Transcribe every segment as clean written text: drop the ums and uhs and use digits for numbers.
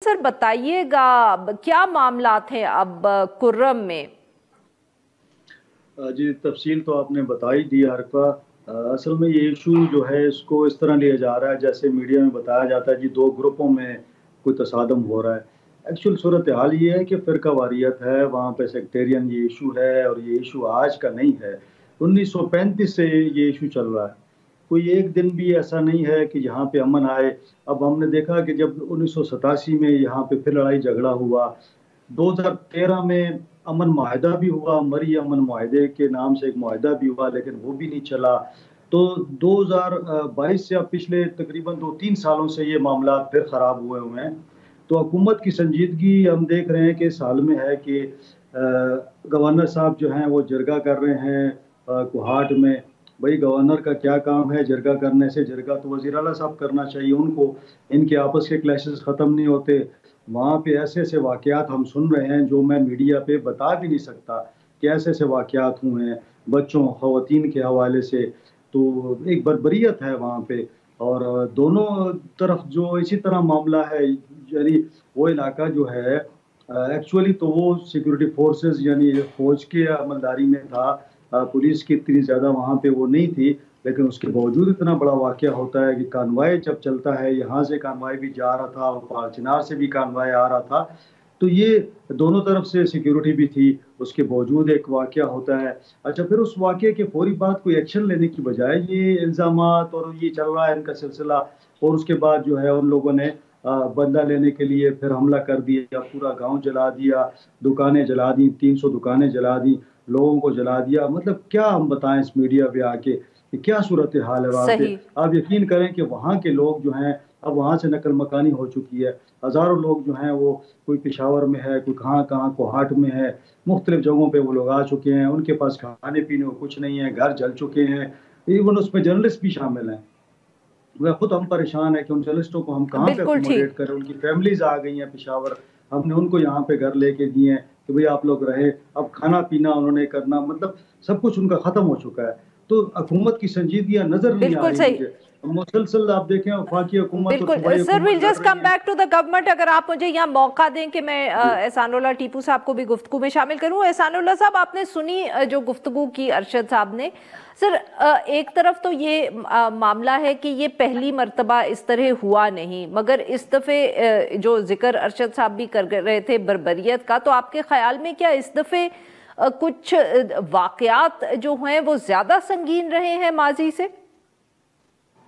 Sir बताइएगा क्या मामलात हैं अब कुर्रम में? जी, तफसील तो आपने बता ही दी हरफा। असल में ये इशू जो है इसको इस तरह लिया जा रहा है जैसे मीडिया में बताया जाता है जी, दो ग्रुपों में कोई तसादम हो रहा है। एक्चुअल सूरत हाल ये है कि फ़िरका वारियत है, वहाँ पे सेक्टेरियन ये इशू है, और ये इशू आज का नहीं है, 1935 से ये इशू चल रहा है। कोई एक दिन भी ऐसा नहीं है कि यहाँ पे अमन आए। अब हमने देखा कि जब 1987 में यहाँ पे फिर लड़ाई झगड़ा हुआ, 2013 में अमन माहिदा भी हुआ, मरी अमन माहिदे के नाम से एक माहिदा भी हुआ, लेकिन वो भी नहीं चला। तो 2022 से अब पिछले तकरीबन 2-3 सालों से ये मामला फिर ख़राब हुए हुए हैं। तो हुकूमत की संजीदगी हम देख रहे हैं कि इस हाल में है कि गवर्नर साहब जो हैं वो जरगा कर रहे हैं कोहाट में। भाई, गवर्नर का क्या काम है जरगा करने से? जरगा तो वज़ीर आला साहब करना चाहिए उनको। इनके आपस के क्लैशेस ख़त्म नहीं होते। वहाँ पे ऐसे ऐसे वाक़यात हम सुन रहे हैं जो मैं मीडिया पे बता भी नहीं सकता कि ऐसे ऐसे वाक़यात हुए हैं बच्चों ख़वातीन के हवाले से। तो एक बर्बरियत है वहाँ पे, और दोनों तरफ जो इसी तरह मामला है। यानी वो इलाका जो है एक्चुअली तो वो सिक्योरिटी फोर्सेस यानी फ़ौज के अमलदारी में था। पुलिस की इतनी ज़्यादा वहाँ पे वो नहीं थी, लेकिन उसके बावजूद इतना बड़ा वाक़या होता है कि कानवाई जब चलता है, यहाँ से कानवाई भी जा रहा था और पालचिनार से भी कानवाई आ रहा था, तो ये दोनों तरफ से सिक्योरिटी भी थी, उसके बावजूद एक वाक़या होता है। अच्छा, फिर उस वाक़ये के फ़ौरी बाद कोई एक्शन लेने की बजाय ये इल्ज़ामात और ये चल रहा है इनका सिलसिला, और उसके बाद जो है उन लोगों ने बदला लेने के लिए फिर हमला कर दिया, पूरा गाँव जला दिया, दुकानें जला दी, 300 दुकानें जला दी, लोगों को जला दिया। मतलब क्या हम बताएं इस मीडिया पे आके कि क्या सूरत हाल है वहाँ पे? सही। आप यकीन करें कि वहाँ के लोग जो हैं अब वहाँ से नकल मकानी हो चुकी है। हज़ारों लोग जो हैं वो कोई पेशावर में है, कोई कहाँ कहाँ कोहाट में है, मुख्तलिफ जगहों पे वो लोग आ चुके हैं। उनके पास खाने पीने को कुछ नहीं है, घर जल चुके हैं। इवन उसमें जर्नलिस्ट भी शामिल हैं। वह खुद हम परेशान है कि उन जर्नलिस्टों को हम कहाँ पे बिल्कुल अकोमोडेट ठीक। करें। उनकी फैमिलीज आ गई हैं पेशावर, हमने उनको यहाँ पे घर लेके दिए हैं कि भाई आप लोग रहे। अब खाना पीना उन्होंने करना, मतलब सब कुछ उनका ख़त्म हो चुका है। तो हुकूमत की संजीदगियाँ नज़र नहीं आ बिल्कुल रही सही। मुझे। मुसलसल आप देखें वफाकी हुकूमत और बिल्कुल सूबाई सर, विल हुकूमत लड़ जस्ट रही कम हैं। Back to the government. अगर आप मुझे यहाँ मौका दें कि मैं जी। एहसानुल्लाह टीपू साहब को भी गुफ्तगू में शामिल करूँ। एहसानुल्लाह साहब, आपने सुनी जो गुफ्तगू की अरशद साहब ने। सर, एक तरफ तो ये मामला है कि ये पहली मर्तबा इस तरह हुआ नहीं, मगर इस दफ़े जो जिक्र अरशद साहब भी कर रहे थे बर्बरियत का, तो आपके ख्याल में क्या इस दफ़े कुछ वाक़यात जो हैं वो ज़्यादा संगीन रहे हैं माजी से?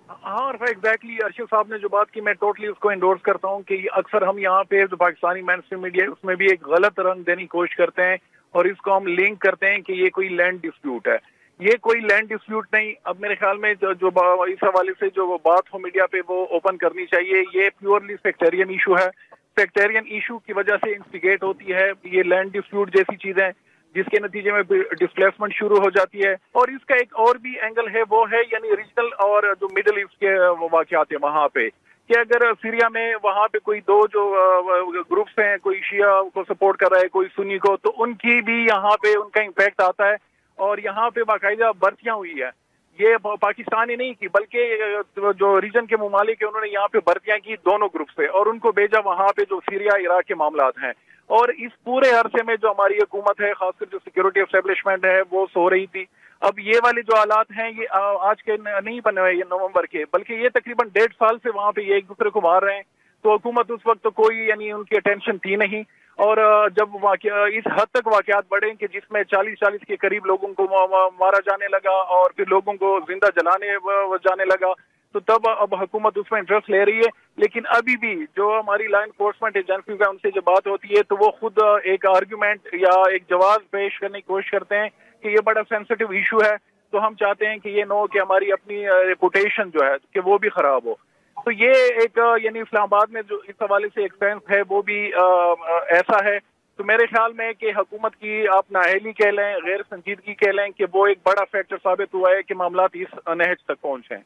हाँ, और एग्जैक्टली अरशद साहब ने जो बात की मैं टोटली उसको एंडोर्स करता हूँ कि अक्सर हम यहाँ पे जो पाकिस्तानी मेन स्ट्रीम मीडिया है उसमें भी एक गलत रंग देने की कोशिश करते हैं और इसको हम लिंक करते हैं कि ये कोई लैंड डिस्प्यूट है। ये कोई लैंड डिस्प्यूट नहीं। अब मेरे ख्याल में जो इस हवाले से जो बात हो मीडिया पे वो ओपन करनी चाहिए। ये प्योरली सेक्टेरियन इशू है। सेक्टेरियन इशू की वजह से इंस्टिगेट होती है ये लैंड डिस्प्यूट जैसी चीजें, जिसके नतीजे में डिस्प्लेसमेंट शुरू हो जाती है। और इसका एक और भी एंगल है, वो है यानी रीजनल और जो मिडिल ईस्ट के वाक़यात है वहाँ पे, कि अगर सीरिया में वहाँ पे कोई दो जो ग्रुप्स हैं, कोई शिया को सपोर्ट कर रहा है, कोई सुन्नी को, तो उनकी भी यहाँ पे उनका इम्पैक्ट आता है। और यहाँ पे बाकायदा भर्तियाँ हुई है, ये पाकिस्तान ही नहीं की बल्कि जो रीजन के ममालिक है उन्होंने यहाँ पे भर्तियां की दोनों ग्रुप से और उनको भेजा वहाँ पे जो सीरिया इराक के मामलात हैं। और इस पूरे अरसे में जो हमारी हुकूमत है, खासकर जो सिक्योरिटी एस्टेब्लिशमेंट है, वो सो रही थी। अब ये वाले जो हालात हैं ये आज के नहीं बने हुए, ये नवंबर के, बल्कि ये तकरीबन 1.5 साल से वहाँ पे ये एक दूसरे को मार रहे हैं। तो हुकूमत उस वक्त तो कोई यानी उनकी अटेंशन थी नहीं। और जब इस हद तक वाकयात बढ़े कि जिसमें 40 के करीब लोगों को मारा जाने लगा और फिर लोगों को जिंदा जलाने जाने लगा, तो तब अब हुकूमत उसमें इंटरेस्ट ले रही है। लेकिन अभी भी जो हमारी लॉ एनफोर्समेंट एजेंसी है उनसे जब बात होती है तो वो खुद एक आर्ग्यूमेंट या एक जवाब पेश करने की कोशिश करते हैं कि ये बड़ा सेंसिटिव इशू है, तो हम चाहते हैं कि ये न हो कि हमारी अपनी रेपुटेशन जो है कि वो भी खराब हो। तो ये एक यानी इस्लामाबाद में जो इस हवाले से एक सेंस है वो भी ऐसा है। तो मेरे ख्याल में कि हुकूमत की आप नाअहली कह लें, गैर संजीदगी कह लें, कि वो एक बड़ा फैक्टर साबित हुआ है कि मामलात इस नहज तक पहुंचे हैं।